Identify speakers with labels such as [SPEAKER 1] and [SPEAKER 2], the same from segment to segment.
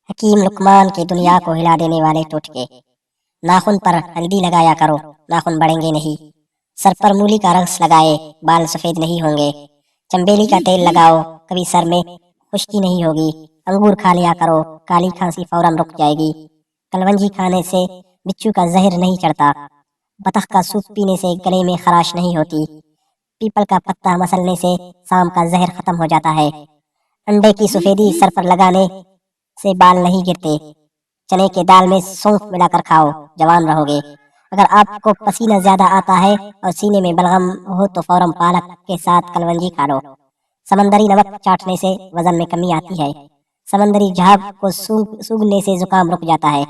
[SPEAKER 1] हकीम लुकमान की दुनिया को हिला देने वाले टोटके। नाखून पर हल्दी लगाया करो, नाखून बढ़ेंगे नहीं। सर पर मूली का रंग लगाए, बाल सफेद नहीं होंगे। चंबेली का तेल लगाओ, कभी सर में खुश्की नहीं होगी। अंगूर खा लिया करो, काली खांसी फौरन रुक जाएगी। कलवंजी खाने से बिच्छू का जहर नहीं चढ़ता। बतख का सूप पीने से गले में खराश नहीं होती। पीपल का पत्ता मसलने से सांप का जहर खत्म हो जाता है। अंडे की सफेदी सर पर लगाने से बाल नहीं गिरते। चने के दाल में सौंफ मिलाकर खाओ, जवान रहोगे। अगर आपको पसीना ज्यादा आता है और सीने में बलगम हो तो फौरन पालक के साथ कलवंजी खा लो। समंदरी नमक चाटने से वजन में कमी आती है। समंदरी झाग को सूंघने से जुकाम रुक जाता है।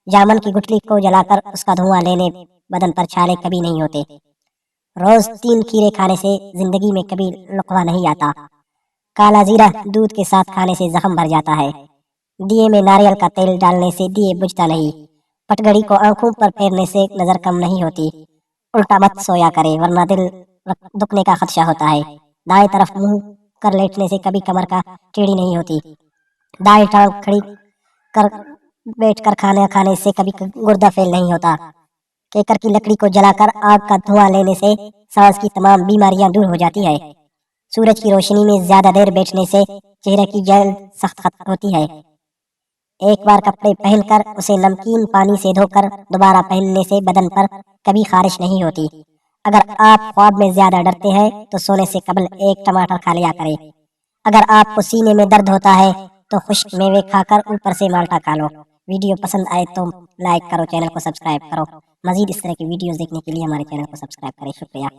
[SPEAKER 1] जामन की गुठली को जलाकर उसका धुआं लेने बदन पर छाले कभी नहीं होते। रोज 3 खीरे खाने से जिंदगी में कभी लकवा नहीं आता। काला जीरा दूध के साथ खाने से जख्म भर जाता है। दिए में नारियल का तेल डालने से दिए बुझता नहीं। पटघड़ी को आंखों पर फेरने से नजर कम नहीं होती। उल्टा मत सोया करे वरना दिल दुखने का खदशा होता है। दाएं तरफ मुंह कर लेटने से कभी कमर का टेढ़ी नहीं होती। दाएं टांग खड़ी कर बैठ कर खाना खाने से कभी गुर्दा फेल नहीं होता। केकर की लकड़ी को जलाकर आग का धुआं लेने से सांस की तमाम बीमारियां दूर हो जाती है। सूरज की रोशनी में ज्यादा देर बैठने से चेहरे की जल्द सख्त होती है। एक बार कपड़े पहनकर उसे नमकीन पानी से धोकर दोबारा पहनने से बदन पर कभी खारिश नहीं होती। अगर आप ख्वाब में ज्यादा डरते हैं तो सोने से कबल एक टमाटर खा लिया करें। अगर आपको सीने में दर्द होता है तो खुश्क मेवे खाकर ऊपर से माल्टा खा लो। वीडियो पसंद आए तो लाइक करो, चैनल को सब्सक्राइब करो। मजीद इस तरह की वीडियोस देखने के लिए हमारे चैनल को सब्सक्राइब करें। शुक्रिया।